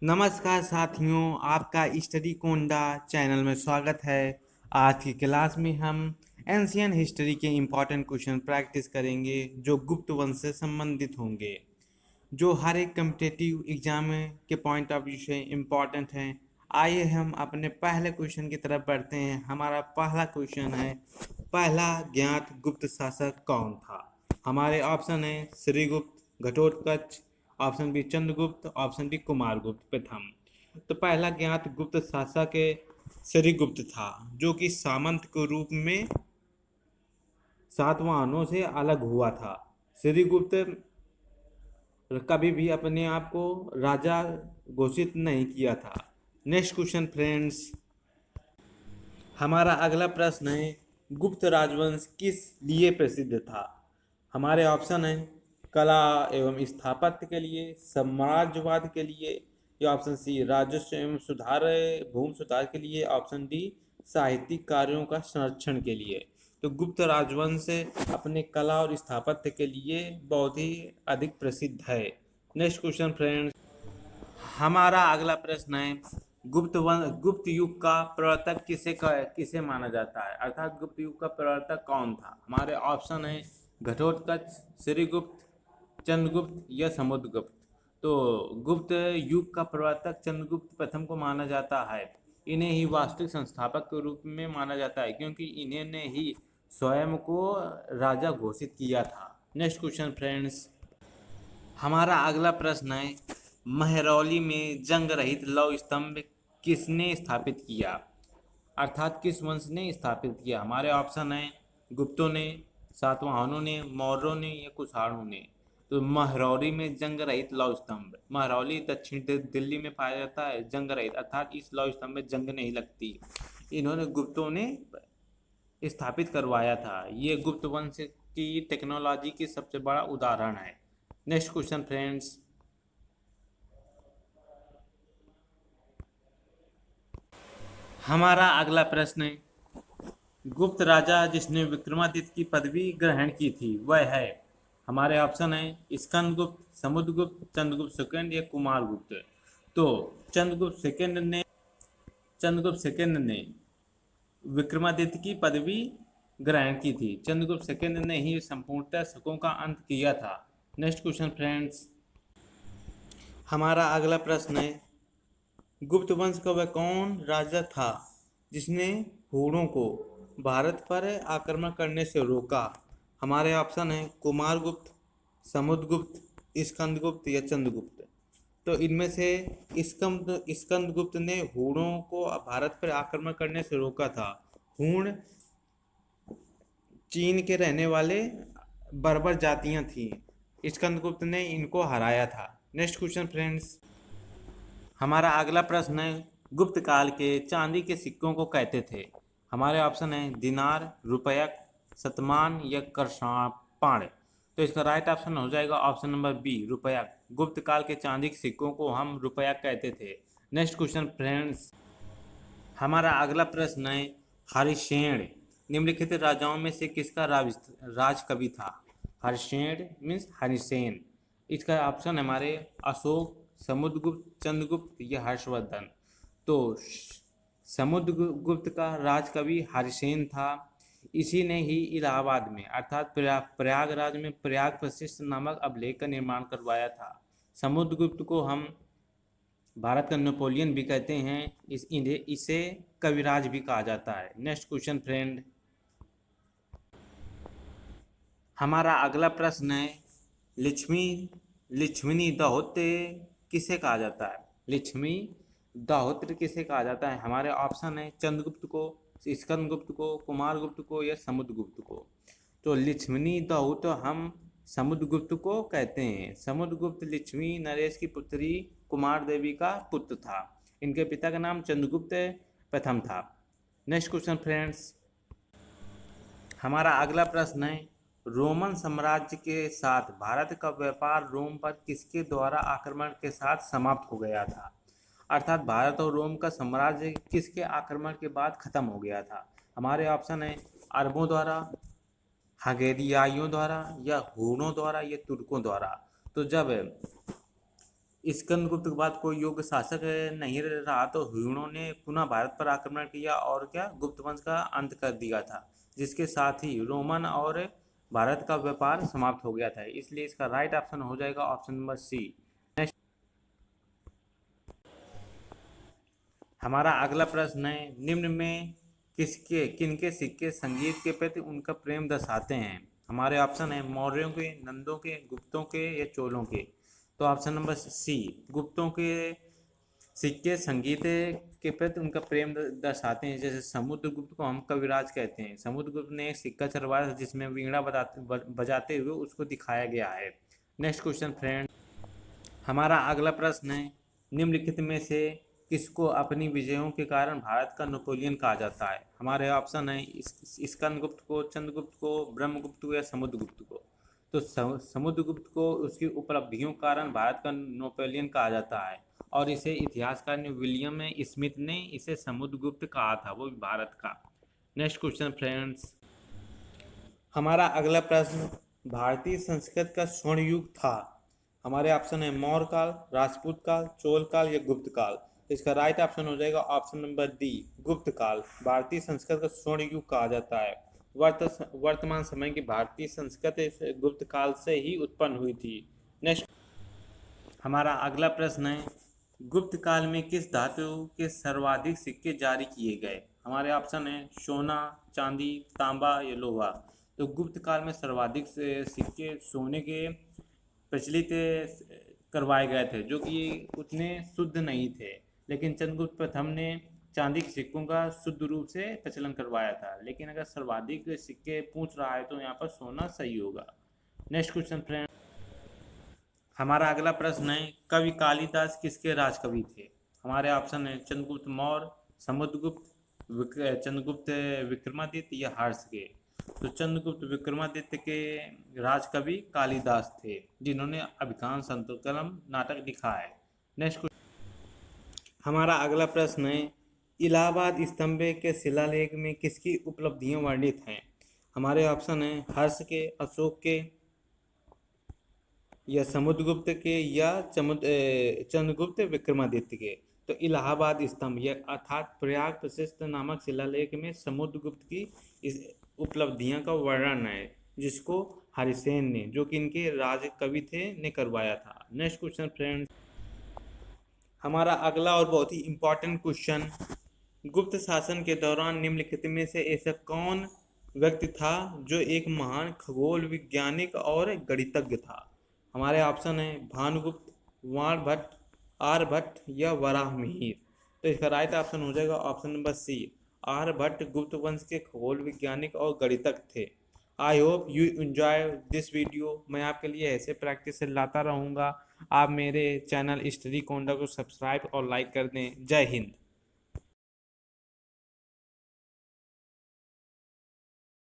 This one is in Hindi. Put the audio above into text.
नमस्कार साथियों, आपका स्टडी कोंडा चैनल में स्वागत है। आज की क्लास में हम एंशियन हिस्ट्री के इम्पॉर्टेंट क्वेश्चन प्रैक्टिस करेंगे जो गुप्त वंश से संबंधित होंगे, जो हर एक कम्पिटिटिव एग्जाम के पॉइंट ऑफ व्यू से इम्पॉर्टेंट हैं। आइए हम अपने पहले क्वेश्चन की तरफ बढ़ते हैं। हमारा पहला क्वेश्चन है, पहला ज्ञात गुप्त शासक कौन था? हमारे ऑप्शन है Srigupta, Ghatotkacha, option B Chandragupta, option D Kumaragupta प्रथम। तो पहला ज्ञात गुप्त शासक श्रीगुप्त था, जो कि सामंत के रूप में सातवाहनों से अलग हुआ था। श्रीगुप्त कभी भी अपने आप को राजा घोषित नहीं किया था। नेक्स्ट क्वेश्चन फ्रेंड्स, हमारा अगला प्रश्न है, गुप्त राजवंश किस लिए प्रसिद्ध था? हमारे ऑप्शन है कला एवं स्थापत्य के लिए, साम्राज्यवाद के लिए, या ऑप्शन सी राजस्व एवं सुधार भूमि सुधार के लिए, ऑप्शन डी साहित्यिक कार्यों का संरक्षण के लिए। तो गुप्त राजवंश अपने कला और स्थापत्य के लिए बहुत ही अधिक प्रसिद्ध है। नेक्स्ट क्वेश्चन फ्रेंड्स, हमारा अगला प्रश्न है, गुप्त युग का प्रवर्तक किसे माना जाता है? अर्थात गुप्त युग का प्रवर्तक कौन था? हमारे ऑप्शन है घटोत्कच, श्रीगुप्त, चंद्रगुप्त या समुद्रगुप्त। तो गुप्त युग का प्रवर्तक चंद्रगुप्त प्रथम को माना जाता है। इन्हें ही वास्तविक संस्थापक के रूप में माना जाता है, क्योंकि इन्होंने ही स्वयं को राजा घोषित किया था। नेक्स्ट क्वेश्चन फ्रेंड्स, हमारा अगला प्रश्न है, महरौली में जंग रहित लौह स्तंभ किसने स्थापित किया? अर्थात किस वंश ने स्थापित किया? हमारे ऑप्शन है गुप्तों ने, सातवाहनों ने, मौर्यों ने या कुषाणों ने। तो महरौली में जंग रहित लौह स्तंभ, महरौली दक्षिण दिल्ली में पाया जाता है। जंग रहित अर्थात इस लौह स्तंभ में जंग नहीं लगती, इन्होंने गुप्तों ने स्थापित करवाया था। ये गुप्त वंश की टेक्नोलॉजी की सबसे बड़ा उदाहरण है। नेक्स्ट क्वेश्चन फ्रेंड्स, हमारा अगला प्रश्न है, गुप्त राजा जिसने विक्रमादित्य की पदवी ग्रहण की थी वह है? हमारे ऑप्शन है स्कंदगुप्त, समुद्रगुप्त, चंद्रगुप्त सेकंड या कुमारगुप्त। तो चंद्रगुप्त सेकंड ने विक्रमादित्य की पदवी ग्रहण की थी। चंद्रगुप्त सेकंड ने ही संपूर्णतः शकों का अंत किया था। नेक्स्ट क्वेश्चन फ्रेंड्स, हमारा अगला प्रश्न है, गुप्त वंश का वह कौन राजा था जिसने हूणों को भारत पर आक्रमण करने से रोका? हमारे ऑप्शन है कुमारगुप्त, समुद्रगुप्त, स्कंदगुप्त या चंद्रगुप्त। तो इनमें से स्कंदगुप्त ने हूणों को भारत पर आक्रमण करने से रोका था। हूण चीन के रहने वाले बर्बर जातियां थीं। स्कंदगुप्त ने इनको हराया था। नेक्स्ट क्वेश्चन फ्रेंड्स, हमारा अगला प्रश्न है, गुप्त काल के चांदी के सिक्कों को कहते थे? हमारे ऑप्शन है दिनार, रुपयक, शतमान या करषाण। तो इसका राइट ऑप्शन हो जाएगा ऑप्शन नंबर बी, रुपयक। गुप्त काल के चांदी के सिक्कों को हम रुपयक कहते थे। नेक्स्ट क्वेश्चन फ्रेंड्स, हमारा अगला प्रश्न है, हरिशेन निम्नलिखित राजाओं में से किसका राज कवि था? हरिशेन मीन्स हरिसेन। इसका ऑप्शन हमारे अशोक, समुद्रगुप्त, चंद्रगुप्त या हर्षवर्धन। तो समुद्रगुप्त का राजकवि हरिसेन था। इसी ने ही इलाहाबाद में अर्थात प्रयागराज में प्रयाग प्रशिष्ट नामक अभिलेख का निर्माण करवाया था। समुद्रगुप्त को हम भारत का नेपोलियन भी कहते हैं। इसे कविराज भी कहा जाता है। नेक्स्ट क्वेश्चन फ्रेंड, हमारा अगला प्रश्न है, लिच्छविनी दाहोदे किसे कहा जाता है? लिच्छवी दाहोदर किसे कहा जाता है? हमारे ऑप्शन है चंद्रगुप्त को, स्कंदगुप्त को, कुमारगुप्त को या समुद्रगुप्त को। तो लिच्छविनी दाहोद हम समुद्रगुप्त को कहते हैं। समुद्रगुप्त लिच्छवी नरेश की पुत्री कुमार देवी का पुत्र था। इनके पिता का नाम चंद्रगुप्त प्रथम था। नेक्स्ट क्वेश्चन फ्रेंड्स, हमारा अगला प्रश्न है, रोमन साम्राज्य के साथ भारत का व्यापार रोम पर किसके द्वारा आक्रमण के साथ समाप्त हो गया था? अर्थात भारत और रोम का साम्राज्य किसके आक्रमण के बाद खत्म हो गया था? हमारे ऑप्शन है अरबों द्वारा, हगेरियाइयों द्वारा या हूणों द्वारा या तुर्कों द्वारा। तो जब स्कंदगुप्त के बाद कोई योग्य शासक नहीं रहा तो हुयणों ने पुनः भारत पर आक्रमण किया और क्या गुप्त वंश का अंत कर दिया था, जिसके साथ ही रोमन और भारत का व्यापार समाप्त हो गया था। इसलिए इसका राइट ऑप्शन हो जाएगा ऑप्शन नंबर सी। नेक्स्ट हमारा अगला प्रश्न है, निम्न में किनके सिक्के संगीत के प्रति उनका प्रेम दर्शाते हैं। हमारे ऑप्शन है मौर्यों के, नंदों के, गुप्तों के या चोलों के। तो ऑप्शन नंबर सी, गुप्तों के सिक्के संगीत के प्रति उनका प्रेम दर्शाते हैं। जैसे समुद्रगुप्त को हम कविराज कहते हैं। समुद्रगुप्त ने एक सिक्का चलवाया था जिसमें वीणा बजाते हुए उसको दिखाया गया है। नेक्स्ट क्वेश्चन फ्रेंड, हमारा अगला प्रश्न है, निम्नलिखित में से किसको अपनी विजयों के कारण भारत का नेपोलियन कहा जाता है। हमारे ऑप्शन है स्कंदगुप्त को, चंद्रगुप्त को, ब्रह्मगुप्त को या समुद्रगुप्त को। तो समुद्रगुप्त को उसकी उपलब्धियों के कारण भारत का नेपोलियन कहा जाता है और इसे इतिहासकार ने विलियम स्मिथ ने इसे समुद्रगुप्त कहा था, वो भी भारत का। नेक्स्ट क्वेश्चन फ्रेंड्स, हमारा अगला प्रश्न, भारतीय संस्कृत का स्वर्ण युग था। हमारे ऑप्शन है मौर्य काल, राजपूत काल, चोल काल या गुप्त काल। इसका राइट ऑप्शन हो जाएगा ऑप्शन नंबर डी, गुप्त काल। भारतीय संस्कृत का स्वर्ण युग कहा जाता है। वर्तमान समय की भारतीय संस्कृति गुप्त काल से ही उत्पन्न हुई थी। नेक्स्ट हमारा अगला प्रश्न है, गुप्त काल में किस धातु के सर्वाधिक सिक्के जारी किए गए। हमारे ऑप्शन है सोना, चांदी, तांबा या लोहा। तो गुप्त काल में सर्वाधिक सिक्के सोने के प्रचलित करवाए गए थे, जो कि उतने शुद्ध नहीं थे। लेकिन चंद्रगुप्त प्रथम ने चांदी के सिक्कों का शुद्ध रूप से प्रचलन करवाया था। लेकिन अगर सर्वाधिक सिक्के पूछ रहा है तो यहाँ पर सोना सही होगा। नेक्स्ट क्वेश्चन फ्रेंड, हमारा अगला प्रश्न है, कवि कालिदास किसके राजकवि थे। हमारे ऑप्शन है चंद्रगुप्त मौर्य, समुद्रगुप्त, चंद्रगुप्त विक्रमादित्य या हर्ष के। तो चंद्रगुप्त विक्रमादित्य के राजकवि कालिदास थे, जिन्होंने अभिज्ञान शाकुंतलम नाटक लिखा है। नेक्स्ट हमारा अगला प्रश्न है, इलाहाबाद स्तंभ के शिलालेख में किसकी उपलब्धियां वर्णित हैं। हमारे ऑप्शन है हर्ष के, अशोक के या समुद्रगुप्त के या चंद्रगुप्त विक्रमादित्य के। तो इलाहाबाद स्तंभ या अर्थात प्रयाग प्रशस्त नामक शिलालेख में समुद्रगुप्त की इस उपलब्धियां का वर्णन है, जिसको हरिसेन ने, जो कि इनके राजकवि थे, ने करवाया था। नेक्स्ट क्वेश्चन फ्रेंड्स, हमारा अगला और बहुत ही इम्पोर्टेंट क्वेश्चन, गुप्त शासन के दौरान निम्नलिखित में से ऐसा कौन व्यक्ति था जो एक महान खगोल वैज्ञानिक और गणितज्ञ था। हमारे ऑप्शन है भानुगुप्त, वाणभट्ट, आर्यभट्ट या वराहमिहिर। तो इसका राइट ऑप्शन हो जाएगा ऑप्शन नंबर सी, आर्यभट्ट गुप्त वंश के खगोल वैज्ञानिक और गणितज्ञ थे। I hope you enjoy this video. मैं आपके लिए ऐसे प्रैक्टिस लाता रहूँगा। आप मेरे चैनल स्टडी कोंडा को सब्सक्राइब और लाइक कर दें। जय हिंद।